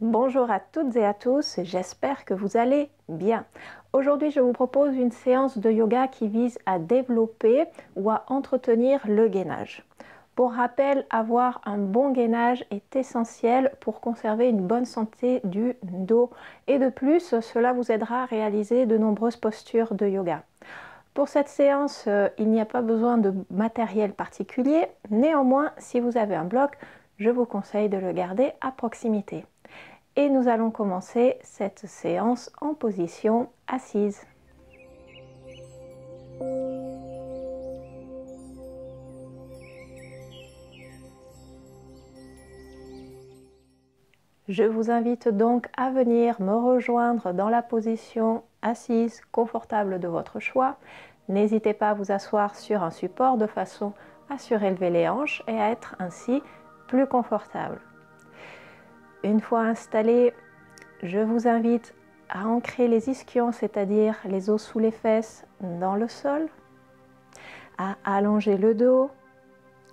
Bonjour à toutes et à tous, j'espère que vous allez bien. Aujourd'hui, je vous propose une séance de yoga qui vise à développer ou à entretenir le gainage. Pour rappel, avoir un bon gainage est essentiel pour conserver une bonne santé du dos. Et de plus, cela vous aidera à réaliser de nombreuses postures de yoga. Pour cette séance, il n'y a pas besoin de matériel particulier. Néanmoins, si vous avez un bloc, je vous conseille de le garder à proximité. Et nous allons commencer cette séance en position assise. Je vous invite donc à venir me rejoindre dans la position assise confortable de votre choix. N'hésitez pas à vous asseoir sur un support de façon à surélever les hanches et à être ainsi plus confortable. Une fois installé, je vous invite à ancrer les ischions, c'est-à-dire les os sous les fesses, dans le sol, à allonger le dos,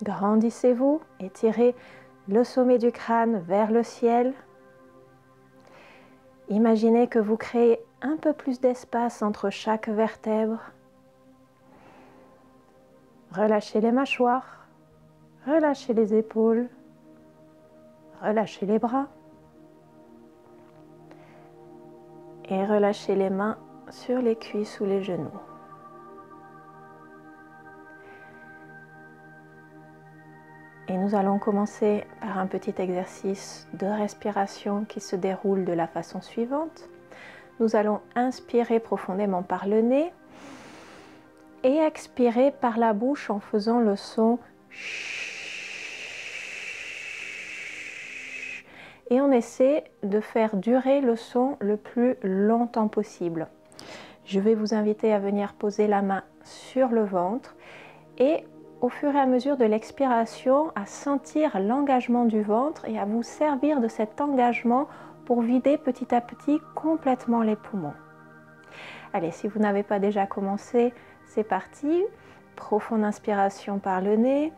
grandissez-vous, étirez le sommet du crâne vers le ciel. Imaginez que vous créez un peu plus d'espace entre chaque vertèbre. Relâchez les mâchoires, relâchez les épaules, relâchez les bras. Et relâchez les mains sur les cuisses ou les genoux. Et nous allons commencer par un petit exercice de respiration qui se déroule de la façon suivante. Nous allons inspirer profondément par le nez et expirer par la bouche en faisant le son ch. Et on essaie de faire durer le son le plus longtemps possible. Je vais vous inviter à venir poser la main sur le ventre et au fur et à mesure de l'expiration, à sentir l'engagement du ventre et à vous servir de cet engagement pour vider petit à petit complètement les poumons. Allez, si vous n'avez pas déjà commencé, c'est parti. Profonde inspiration par le nez.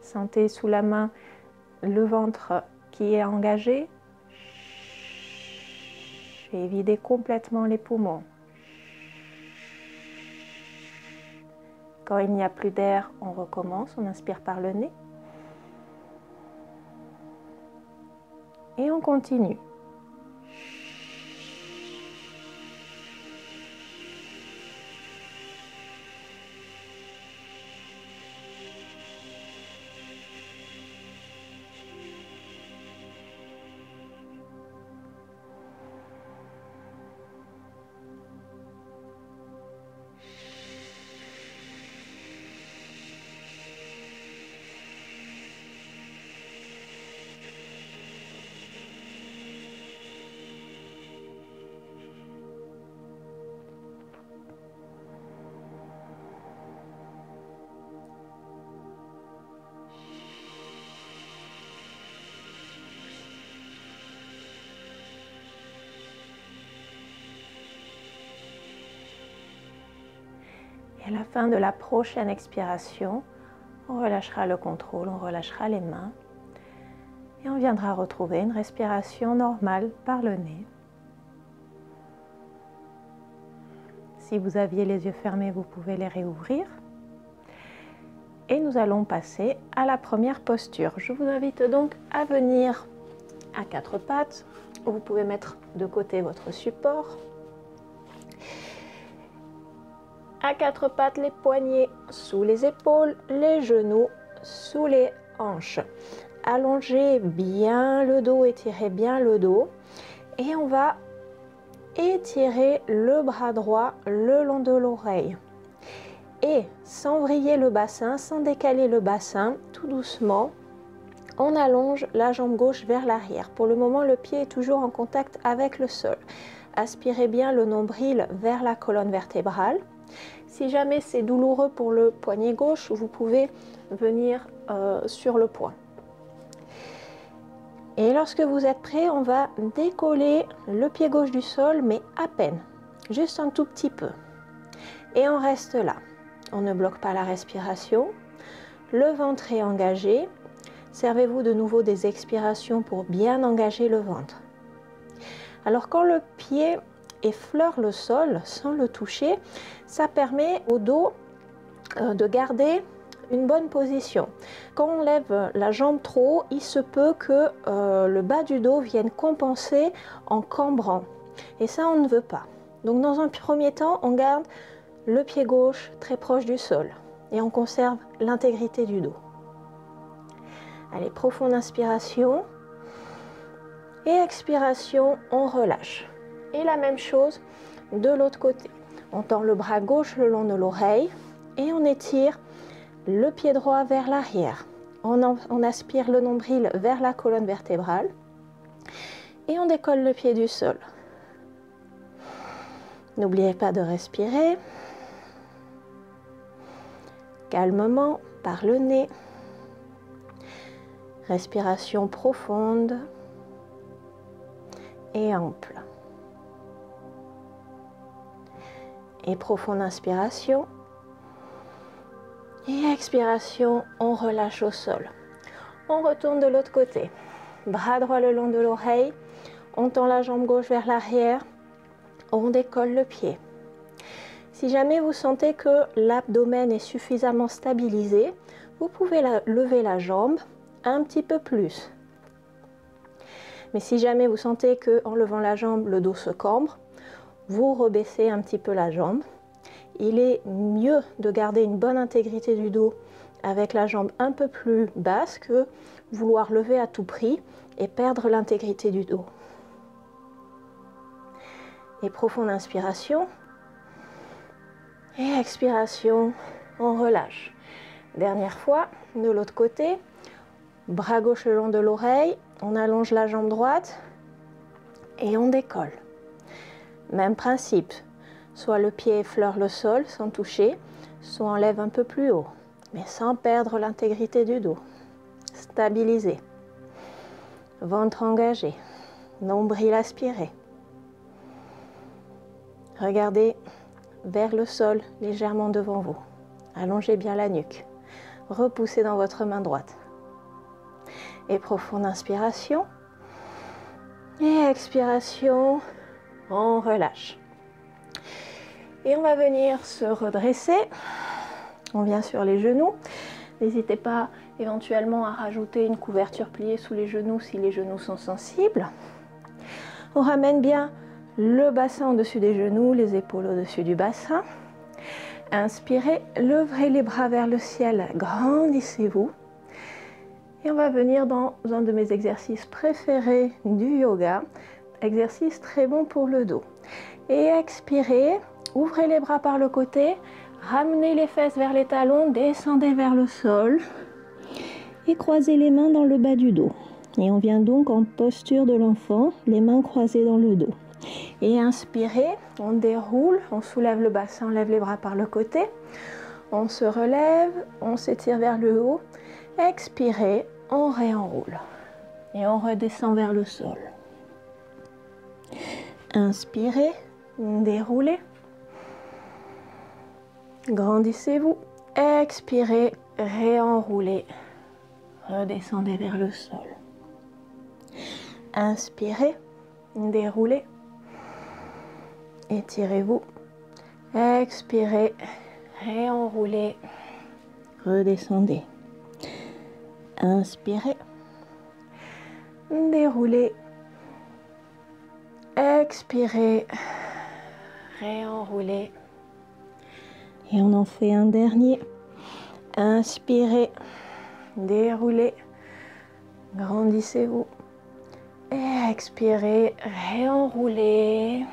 Sentez sous la main le ventre qui est engagé et videz complètement les poumons. Quand il n'y a plus d'air, on recommence, on inspire par le nez et on continue. Et à la fin de la prochaine expiration, on relâchera le contrôle, on relâchera les mains et on viendra retrouver une respiration normale par le nez. Si vous aviez les yeux fermés, vous pouvez les réouvrir. Et nous allons passer à la première posture. Je vous invite donc à venir à quatre pattes. Vous pouvez mettre de côté votre support. À quatre pattes, les poignets sous les épaules, les genoux sous les hanches. Allongez bien le dos, étirez bien le dos. Et on va étirer le bras droit le long de l'oreille. Et sans vriller le bassin, sans décaler le bassin, tout doucement, on allonge la jambe gauche vers l'arrière. Pour le moment, le pied est toujours en contact avec le sol. Aspirez bien le nombril vers la colonne vertébrale. Si jamais c'est douloureux pour le poignet gauche, vous pouvez venir sur le poing. Et lorsque vous êtes prêt, on va décoller le pied gauche du sol, mais à peine, juste un tout petit peu. Et on reste là. On ne bloque pas la respiration. Le ventre est engagé. Servez-vous de nouveau des expirations pour bien engager le ventre. Alors quand le pied effleure le sol sans le toucher, ça permet au dos de garder une bonne position. Quand on lève la jambe trop haut, il se peut que le bas du dos vienne compenser en cambrant. Et ça, on ne veut pas. Donc dans un premier temps, on garde le pied gauche très proche du sol et on conserve l'intégrité du dos. Allez, profonde inspiration et expiration, on relâche. Et la même chose de l'autre côté. On tend le bras gauche le long de l'oreille et on étire le pied droit vers l'arrière. On aspire le nombril vers la colonne vertébrale et on décolle le pied du sol. N'oubliez pas de respirer calmement par le nez. Respiration profonde et ample. Et profonde inspiration. Et expiration, on relâche au sol. On retourne de l'autre côté. Bras droit le long de l'oreille. On tend la jambe gauche vers l'arrière. On décolle le pied. Si jamais vous sentez que l'abdomen est suffisamment stabilisé, vous pouvez lever la jambe un petit peu plus. Mais si jamais vous sentez qu'en levant la jambe, le dos se cambre, vous rebaissez un petit peu la jambe. Il est mieux de garder une bonne intégrité du dos avec la jambe un peu plus basse que vouloir lever à tout prix et perdre l'intégrité du dos. Et profonde inspiration. Et expiration, on relâche. Dernière fois, de l'autre côté. Bras gauche le long de l'oreille, on allonge la jambe droite et on décolle. Même principe, soit le pied effleure le sol sans toucher, soit on lève un peu plus haut, mais sans perdre l'intégrité du dos. Stabilisé. Ventre engagé, nombril aspiré. Regardez vers le sol légèrement devant vous. Allongez bien la nuque. Repoussez dans votre main droite. Et profonde inspiration. Et expiration, on relâche. Et on va venir se redresser. On vient sur les genoux. N'hésitez pas éventuellement à rajouter une couverture pliée sous les genoux si les genoux sont sensibles. On ramène bien le bassin au-dessus des genoux, les épaules au-dessus du bassin. Inspirez, levez les bras vers le ciel, grandissez-vous. Et on va venir dans un de mes exercices préférés du yoga, exercice très bon pour le dos. Et expirez, ouvrez les bras par le côté, ramenez les fesses vers les talons, descendez vers le sol et croisez les mains dans le bas du dos. Et on vient donc en posture de l'enfant, les mains croisées dans le dos. Et inspirez, on déroule, on soulève le bassin, on lève les bras par le côté, on se relève, on s'étire vers le haut, expirez, on réenroule et on redescend vers le sol. Inspirez, déroulez, grandissez-vous, expirez, réenroulez, redescendez vers le sol. Inspirez, déroulez, étirez-vous, expirez, réenroulez, redescendez. Inspirez, déroulez, expirez, réenroulez. Et on en fait un dernier. Inspirez, déroulez, grandissez-vous. Et expirez, réenroulez.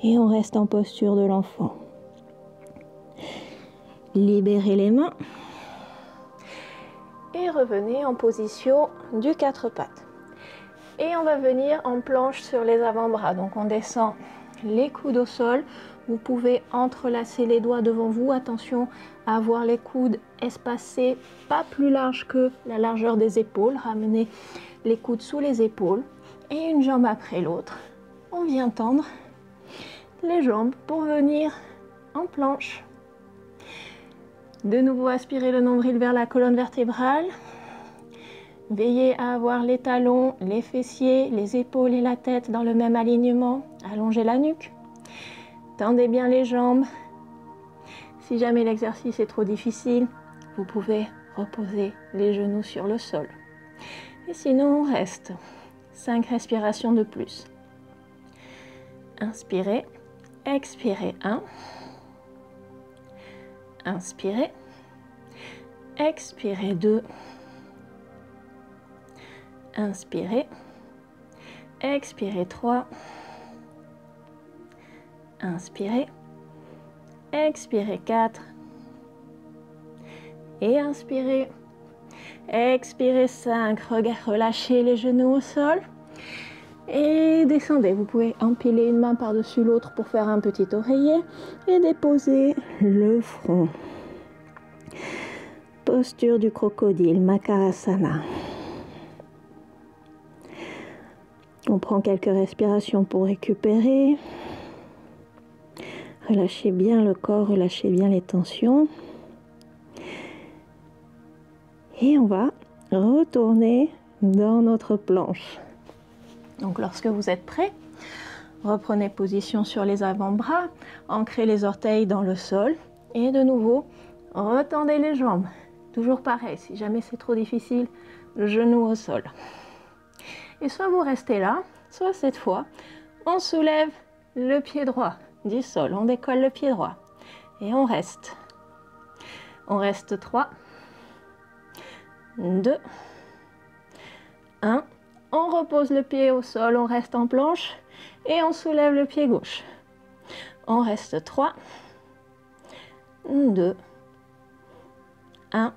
Et on reste en posture de l'enfant. Libérez les mains. Et revenez en position du quatre pattes. Et on va venir en planche sur les avant-bras. Donc on descend les coudes au sol. Vous pouvez entrelacer les doigts devant vous. Attention à avoir les coudes espacés, pas plus larges que la largeur des épaules. Ramenez les coudes sous les épaules. Et une jambe après l'autre. On vient tendre les jambes pour venir en planche. De nouveau, aspirez le nombril vers la colonne vertébrale. Veillez à avoir les talons, les fessiers, les épaules et la tête dans le même alignement. Allongez la nuque. Tendez bien les jambes. Si jamais l'exercice est trop difficile, vous pouvez reposer les genoux sur le sol. Et sinon, on reste. 5 respirations de plus. Inspirez, expirez 1. Inspirez, expirez 2. Inspirez, expirez 3. Inspirez, expirez 4. Et inspirez, expirez 5. Relâchez les genoux au sol. Et descendez. Vous pouvez empiler une main par-dessus l'autre pour faire un petit oreiller et déposer le front. Posture du crocodile, Makarasana. On prend quelques respirations pour récupérer. Relâchez bien le corps, relâchez bien les tensions. Et on va retourner dans notre planche. Donc lorsque vous êtes prêt, reprenez position sur les avant-bras, ancrez les orteils dans le sol et de nouveau, retendez les jambes. Toujours pareil, si jamais c'est trop difficile, le genou au sol. Et soit vous restez là, soit cette fois, on soulève le pied droit du sol, on décolle le pied droit et on reste. On reste 3, 2, 1. On repose le pied au sol, on reste en planche et on soulève le pied gauche. On reste 3, 2, 1.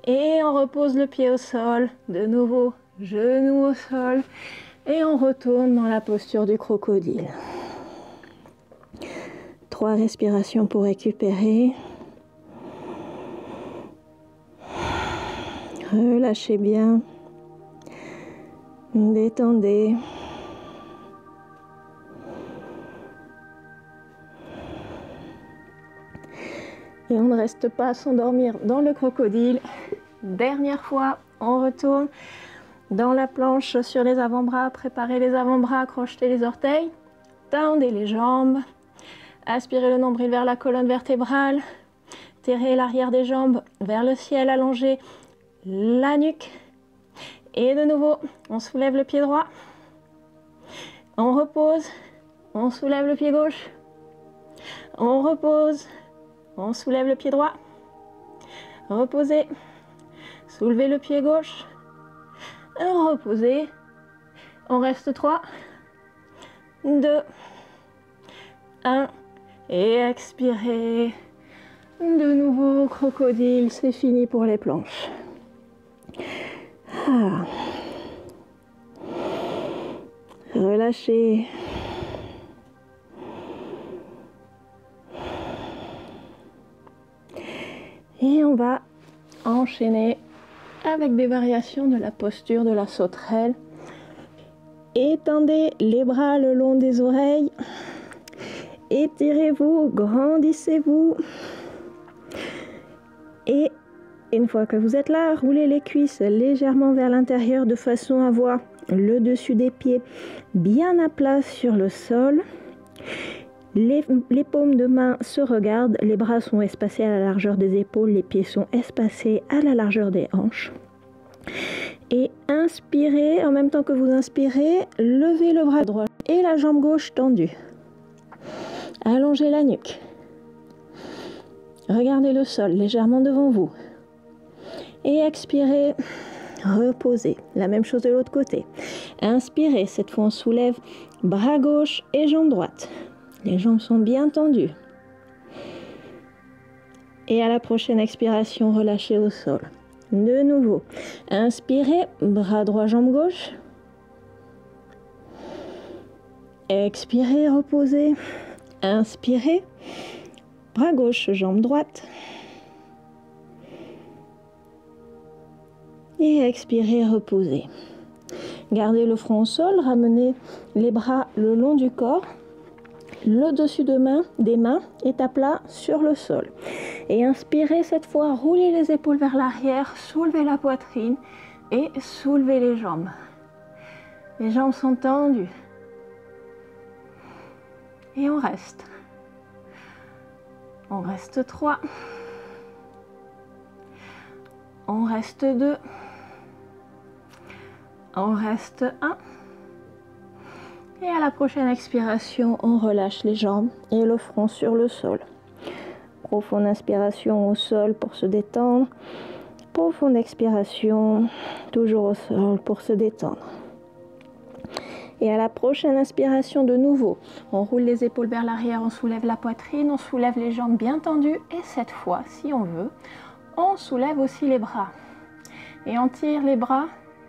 Et on repose le pied au sol, de nouveau, genou au sol. Et on retourne dans la posture du crocodile. 3 respirations pour récupérer. Relâchez bien. Détendez. Et on ne reste pas à s'endormir dans le crocodile. Dernière fois, on retourne dans la planche sur les avant-bras. Préparez les avant-bras, crochetez les orteils. Tendez les jambes. Aspirez le nombril vers la colonne vertébrale. Terrez l'arrière des jambes vers le ciel, allongez la nuque. Et de nouveau, on soulève le pied droit. On repose. On soulève le pied gauche. On repose. On soulève le pied droit. Reposez. Soulevez le pied gauche. Reposez. On reste 3, 2, 1. Et expirez. De nouveau, crocodile, c'est fini pour les planches. Ah. Relâchez. Et on va enchaîner avec des variations de la posture de la sauterelle. Étendez les bras le long des oreilles. Étirez-vous, grandissez-vous. Et une fois que vous êtes là, roulez les cuisses légèrement vers l'intérieur de façon à avoir le dessus des pieds bien à plat sur le sol. Les paumes de main se regardent, les bras sont espacés à la largeur des épaules, les pieds sont espacés à la largeur des hanches. Et inspirez, en même temps que vous inspirez, levez le bras droit et la jambe gauche tendue. Allongez la nuque. Regardez le sol légèrement devant vous. Et expirez, reposez. La même chose de l'autre côté. Inspirez, cette fois on soulève bras gauche et jambe droite. Les jambes sont bien tendues. Et à la prochaine expiration, relâchez au sol. De nouveau, inspirez, bras droit, jambe gauche. Expirez, reposez. Inspirez, bras gauche, jambe droite. Et expirez, reposez. Gardez le front au sol, ramenez les bras le long du corps. le dessus des mains est à plat sur le sol. Et inspirez cette fois, roulez les épaules vers l'arrière, soulevez la poitrine et soulevez les jambes. Les jambes sont tendues. Et on reste. On reste 3. On reste 2. On reste 1. Et à la prochaine expiration, on relâche les jambes et le front sur le sol. Profonde inspiration au sol pour se détendre. Profonde expiration, toujours au sol pour se détendre. Et à la prochaine inspiration de nouveau, on roule les épaules vers l'arrière, on soulève la poitrine, on soulève les jambes bien tendues. Et cette fois, si on veut, on soulève aussi les bras. Et on tire les bras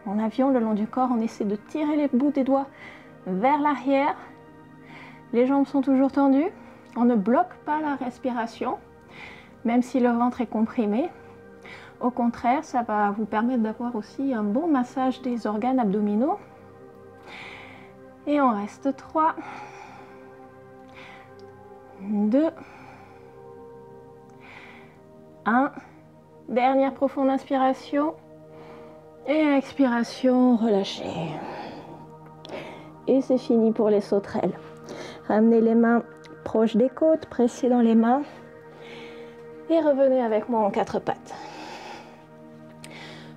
en avion le long du corps. On essaie de tirer les bouts des doigts vers l'arrière. Les jambes sont toujours tendues. On ne bloque pas la respiration, même si le ventre est comprimé. Au contraire, ça va vous permettre d'avoir aussi un bon massage des organes abdominaux. Et on reste 3, 2, 1. Dernière profonde inspiration. Et expiration, relâchez. Et c'est fini pour les sauterelles. Ramenez les mains proches des côtes, pressez dans les mains. Et revenez avec moi en 4 pattes.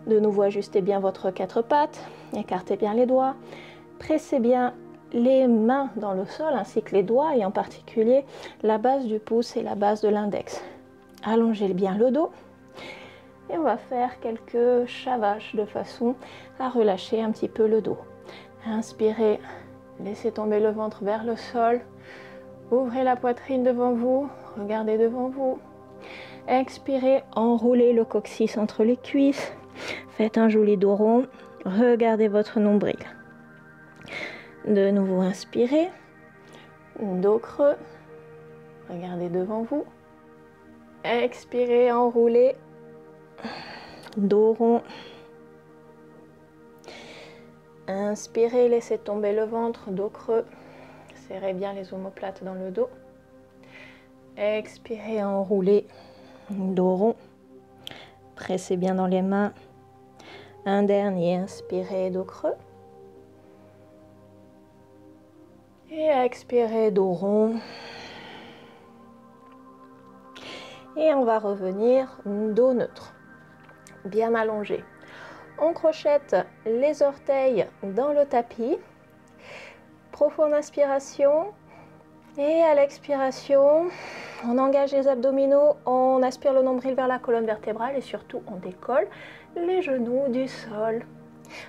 De nouveau, ajustez bien votre 4 pattes. Écartez bien les doigts. Pressez bien les mains dans le sol ainsi que les doigts et en particulier la base du pouce et la base de l'index. Allongez bien le dos et on va faire quelques chavages de façon à relâcher un petit peu le dos. Inspirez, laissez tomber le ventre vers le sol, ouvrez la poitrine devant vous, regardez devant vous. Expirez, enroulez le coccyx entre les cuisses, faites un joli dos rond, regardez votre nombril. De nouveau, inspirez, dos creux, regardez devant vous. Expirez, enroulez, dos rond. Inspirez, laissez tomber le ventre, dos creux. Serrez bien les omoplates dans le dos. Expirez, enroulez, dos rond. Pressez bien dans les mains. Un dernier, inspirez, dos creux. Et expirez, dos rond. Et on va revenir dos neutre, bien allongé. On crochette les orteils dans le tapis. Profonde inspiration. Et à l'expiration, on engage les abdominaux, on aspire le nombril vers la colonne vertébrale et surtout on décolle les genoux du sol.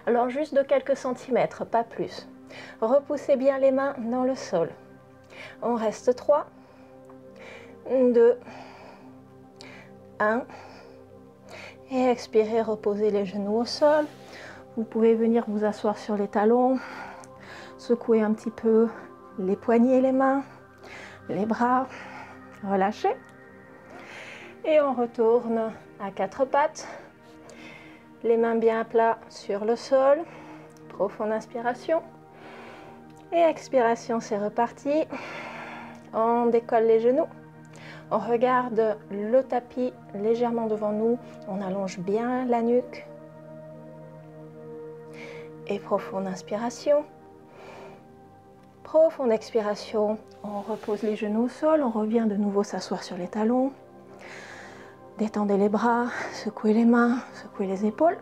Alors juste de quelques centimètres, pas plus. Repoussez bien les mains dans le sol. On reste 3, 2, 1. Et expirez, reposez les genoux au sol. Vous pouvez venir vous asseoir sur les talons, secouer un petit peu les poignets et les mains, les bras, relâchez. Et on retourne à 4 pattes. Les mains bien à plat sur le sol. Profonde inspiration. Et expiration, c'est reparti. On décolle les genoux. On regarde le tapis légèrement devant nous. On allonge bien la nuque. Et profonde inspiration. Profonde expiration. On repose les genoux au sol. On revient de nouveau s'asseoir sur les talons. Détendez les bras, secouez les mains, secouez les épaules.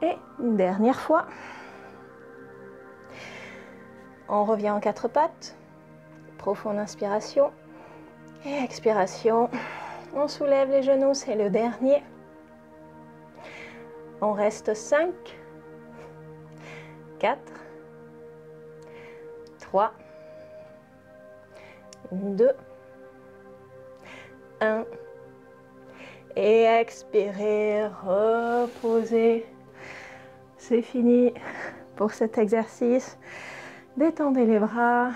Et une dernière fois. On revient en 4 pattes. Profonde inspiration. Et expiration. On soulève les genoux, c'est le dernier. On reste 5, 4, 3, 2, 1. Et expirez, reposez. C'est fini pour cet exercice. Détendez les bras.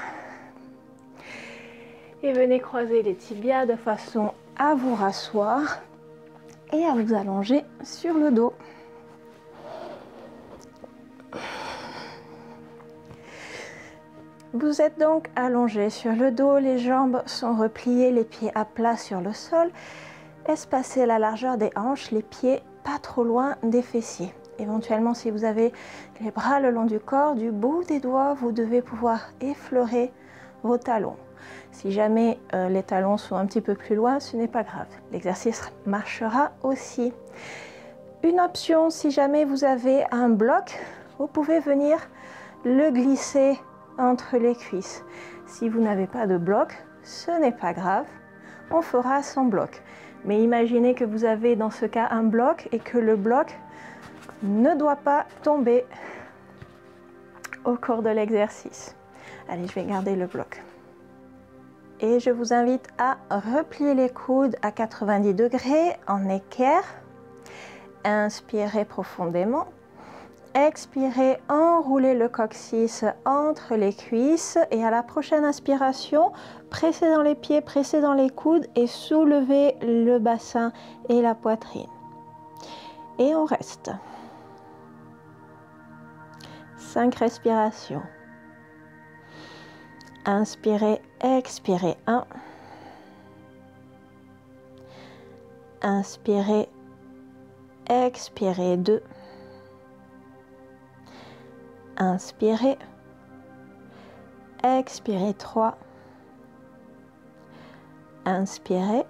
Et venez croiser les tibias de façon à vous rasseoir et à vous allonger sur le dos. Vous êtes donc allongé sur le dos, les jambes sont repliées, les pieds à plat sur le sol. Espacez la largeur des hanches, les pieds pas trop loin des fessiers. Éventuellement, si vous avez les bras le long du corps, du bout des doigts, vous devez pouvoir effleurer vos talons. Si jamais les talons sont un petit peu plus loin, ce n'est pas grave. L'exercice marchera aussi. Une option, si jamais vous avez un bloc, vous pouvez venir le glisser entre les cuisses. Si vous n'avez pas de bloc, ce n'est pas grave, on fera sans bloc. Mais imaginez que vous avez dans ce cas un bloc et que le bloc ne doit pas tomber au cours de l'exercice. Allez, je vais garder le bloc. Et je vous invite à replier les coudes à 90 degrés en équerre. Inspirez profondément. Expirez, enroulez le coccyx entre les cuisses et à la prochaine inspiration, pressez dans les pieds, pressez dans les coudes et soulevez le bassin et la poitrine. Et on reste. 5 respirations. Inspirez, expirez 1. Inspirez, expirez 2. Inspirez, expirez 3, inspirez,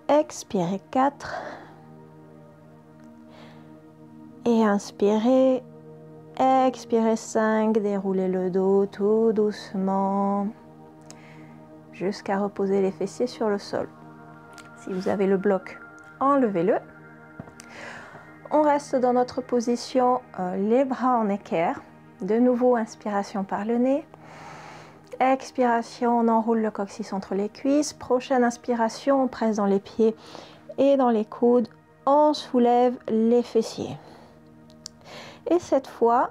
expirez 4 et inspirez, expirez 5, déroulez le dos tout doucement jusqu'à reposer les fessiers sur le sol. Si vous avez le bloc, enlevez-le. On reste dans notre position, les bras en équerre. De nouveau, inspiration par le nez. Expiration, on enroule le coccyx entre les cuisses. Prochaine inspiration, on presse dans les pieds et dans les coudes. On soulève les fessiers. Et cette fois,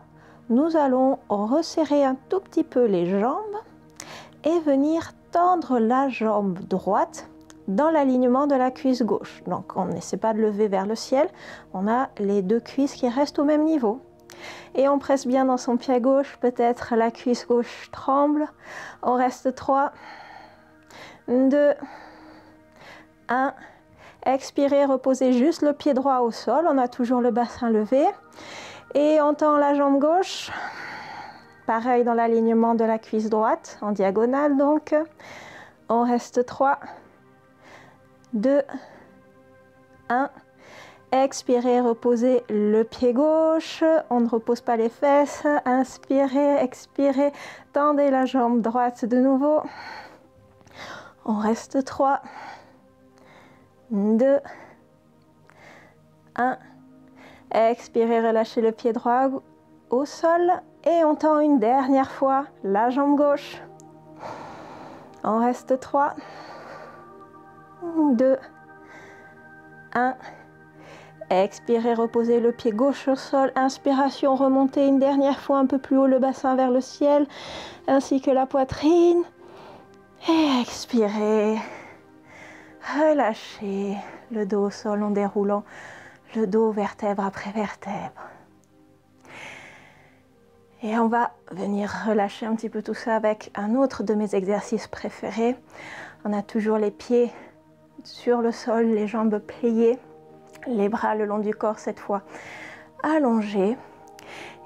nous allons resserrer un tout petit peu les jambes et venir tendre la jambe droite dans l'alignement de la cuisse gauche. Donc on n'essaie pas de lever vers le ciel, on a les deux cuisses qui restent au même niveau. Et on presse bien dans son pied gauche, peut-être la cuisse gauche tremble. On reste 3, 2, 1. Expirez, reposez juste le pied droit au sol, on a toujours le bassin levé. Et on tend la jambe gauche, pareil dans l'alignement de la cuisse droite, en diagonale donc. On reste 3, 2, 1. Expirez, reposez le pied gauche. On ne repose pas les fesses. Inspirez, expirez. Tendez la jambe droite de nouveau. On reste 3, 2, 1. Expirez, relâchez le pied droit au sol. Et on tend une dernière fois la jambe gauche. On reste 3, 2, 1. Expirez, reposez le pied gauche au sol. Inspiration, remontez une dernière fois un peu plus haut le bassin vers le ciel, ainsi que la poitrine. Et expirez. Relâchez le dos au sol en déroulant le dos vertèbre après vertèbre. Et on va venir relâcher un petit peu tout ça avec un autre de mes exercices préférés. On a toujours les pieds sur le sol, les jambes pliées, les bras le long du corps cette fois allongés.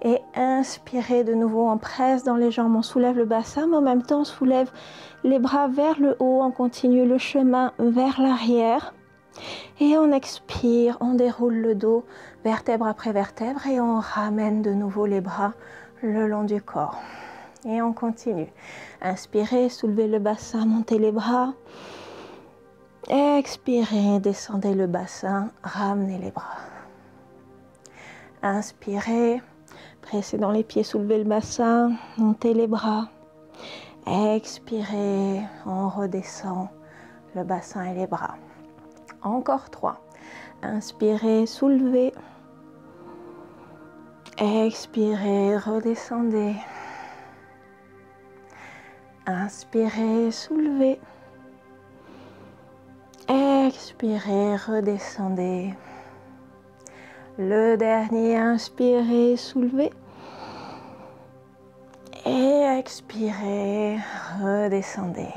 Et inspirez de nouveau, on presse dans les jambes, on soulève le bassin, mais en même temps on soulève les bras vers le haut, on continue le chemin vers l'arrière. Et on expire, on déroule le dos, vertèbre après vertèbre, et on ramène de nouveau les bras le long du corps. Et on continue. Inspirez, soulevez le bassin, montez les bras. Expirez, descendez le bassin, ramenez les bras. Inspirez, pressez dans les pieds, soulevez le bassin, montez les bras. Expirez, on redescend le bassin et les bras. Encore 3. Inspirez, soulevez. Expirez, redescendez. Inspirez, soulevez. Expirez, redescendez. Le dernier, inspirez, soulevez. Et expirez, redescendez.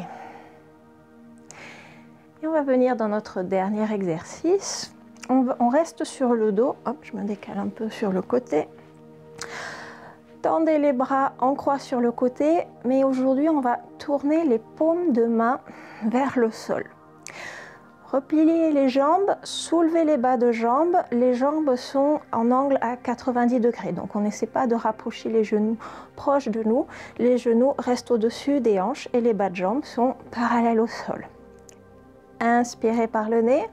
Et on va venir dans notre dernier exercice. On reste sur le dos. Hop, je me décale un peu sur le côté. Tendez les bras en croix sur le côté, mais aujourd'hui on va tourner les paumes de main vers le sol. Repliez les jambes, soulevez les bas de jambes. Les jambes sont en angle à 90 degrés, donc on n'essaie pas de rapprocher les genoux proches de nous. Les genoux restent au-dessus des hanches et les bas de jambes sont parallèles au sol. Inspirez par le nez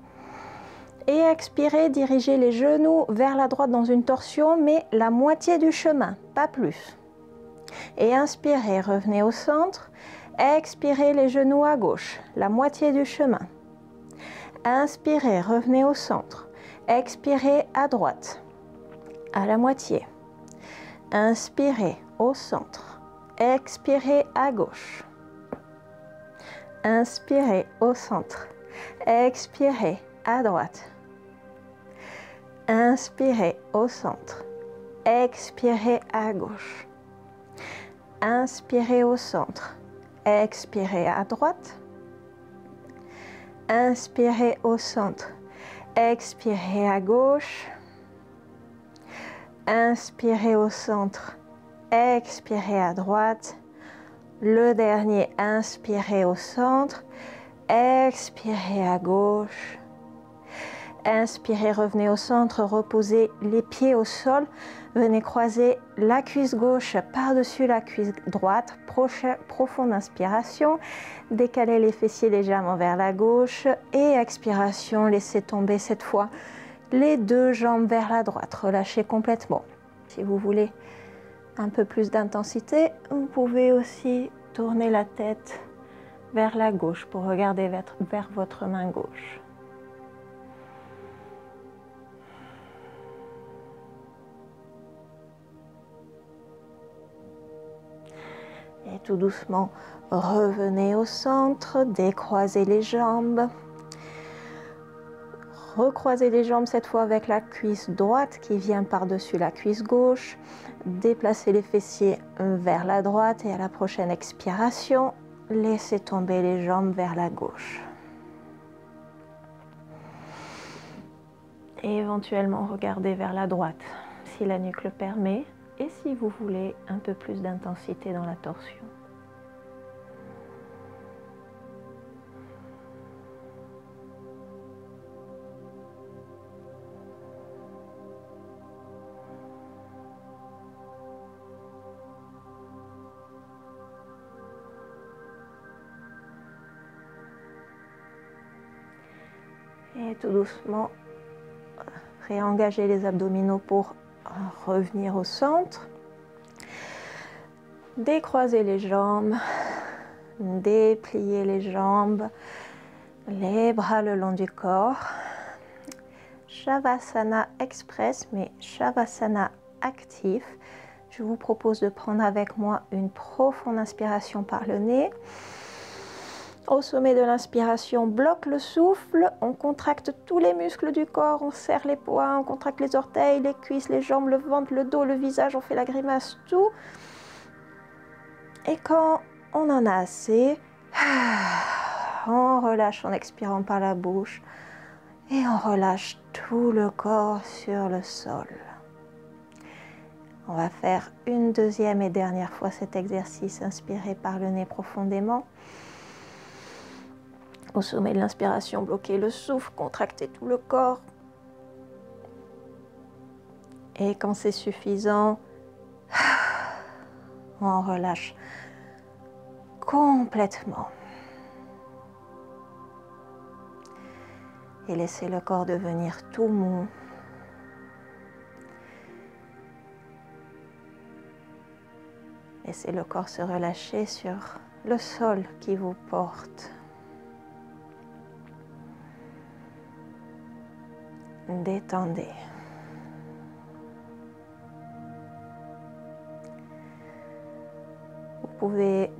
et expirez, dirigez les genoux vers la droite dans une torsion, mais la moitié du chemin, pas plus. Et inspirez, revenez au centre. Expirez les genoux à gauche, la moitié du chemin. Inspirez, revenez au centre. Expirez à droite, à la moitié. Inspirez au centre. Expirez à gauche. Inspirez au centre. Expirez à droite. Inspirez au centre. Expirez à gauche. Inspirez au centre. Expirez à droite. Inspirez au centre. Expirez à gauche. Inspirez au centre. Expirez à droite. Le dernier, inspirez au centre. Expirez à gauche. Inspirez, revenez au centre, reposez les pieds au sol. Venez croiser la cuisse gauche par-dessus la cuisse droite. Profonde inspiration. Décalez les fessiers légèrement vers la gauche. Et expiration, laissez tomber cette fois les deux jambes vers la droite. Relâchez complètement. Si vous voulez un peu plus d'intensité, vous pouvez aussi tourner la tête vers la gauche pour regarder vers votre main gauche. Et tout doucement, revenez au centre, décroisez les jambes. Recroisez les jambes cette fois avec la cuisse droite qui vient par-dessus la cuisse gauche. Déplacez les fessiers vers la droite et à la prochaine expiration, laissez tomber les jambes vers la gauche. Et éventuellement, regardez vers la droite si la nuque le permet. Et si vous voulez un peu plus d'intensité dans la torsion. Et tout doucement, réengagez les abdominaux pour revenir au centre. Décroisez les jambes, dépliez les jambes, les bras le long du corps. Shavasana Express, mais Shavasana actif. Je vous propose de prendre avec moi une profonde inspiration par le nez. Au sommet de l'inspiration, bloque le souffle, on contracte tous les muscles du corps, on serre les poings, on contracte les orteils, les cuisses, les jambes, le ventre, le dos, le visage, on fait la grimace, tout. Et quand on en a assez, on relâche en expirant par la bouche et on relâche tout le corps sur le sol. On va faire une deuxième et dernière fois cet exercice, inspirez par le nez profondément. Au sommet de l'inspiration, bloquez le souffle, contractez tout le corps. Et quand c'est suffisant, on relâche complètement. Et laissez le corps devenir tout mou. Laissez le corps se relâcher sur le sol qui vous porte. Détendez. Vous pouvez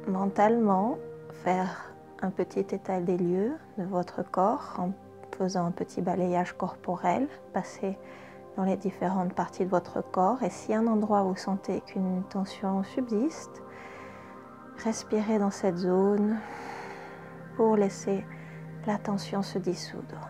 mentalement faire un petit état des lieux de votre corps en faisant un petit balayage corporel, passer dans les différentes parties de votre corps. Et si à un endroit vous sentez qu'une tension subsiste, respirez dans cette zone pour laisser la tension se dissoudre.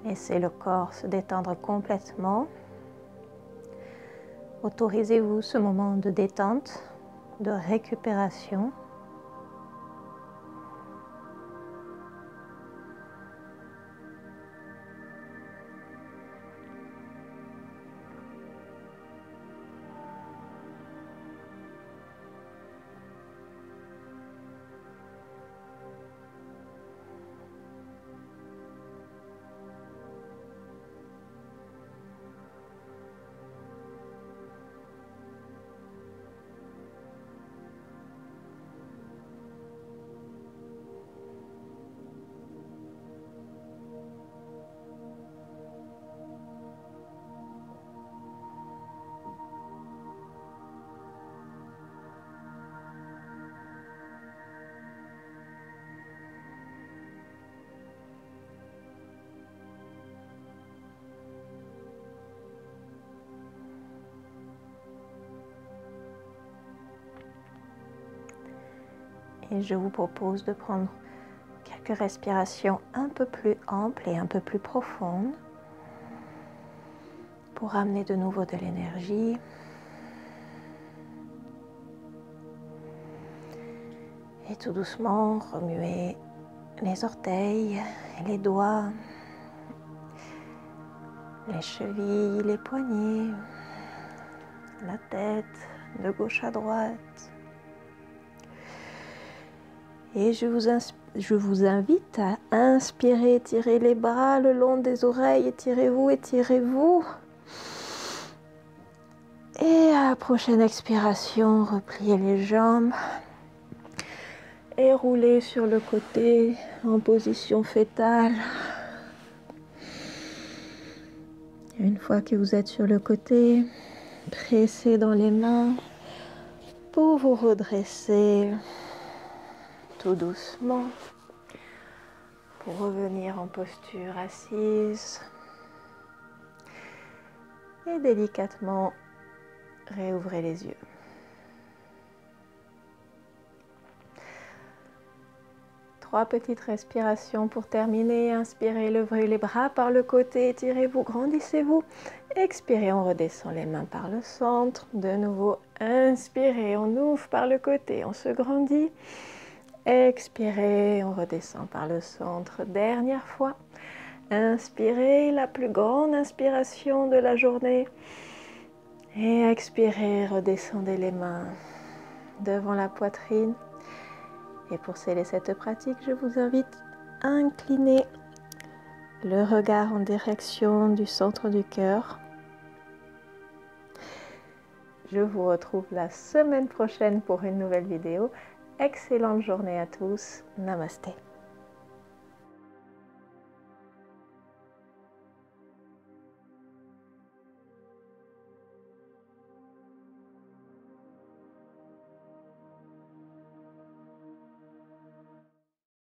Laissez le corps se détendre complètement. Autorisez-vous ce moment de détente, de récupération. Et je vous propose de prendre quelques respirations un peu plus amples et un peu plus profondes pour amener de nouveau de l'énergie. Et tout doucement, remuez les orteils, les doigts, les chevilles, les poignets, la tête de gauche à droite. Et je vous invite à inspirer, étirez les bras le long des oreilles, étirez-vous, étirez-vous. Et à la prochaine expiration, repliez les jambes et roulez sur le côté en position fétale. Une fois que vous êtes sur le côté, pressez dans les mains pour vous redresser tout doucement, pour revenir en posture assise et délicatement réouvrez les yeux. Trois petites respirations pour terminer. Inspirez, levez les bras par le côté, étirez-vous, grandissez-vous. Expirez, on redescend les mains par le centre. De nouveau, inspirez, on ouvre par le côté, on se grandit. Expirez, on redescend par le centre. Dernière fois. Inspirez, la plus grande inspiration de la journée. Et expirez, redescendez les mains devant la poitrine. Et pour sceller cette pratique, je vous invite à incliner le regard en direction du centre du cœur. Je vous retrouve la semaine prochaine pour une nouvelle vidéo. Excellente journée à tous. Namasté.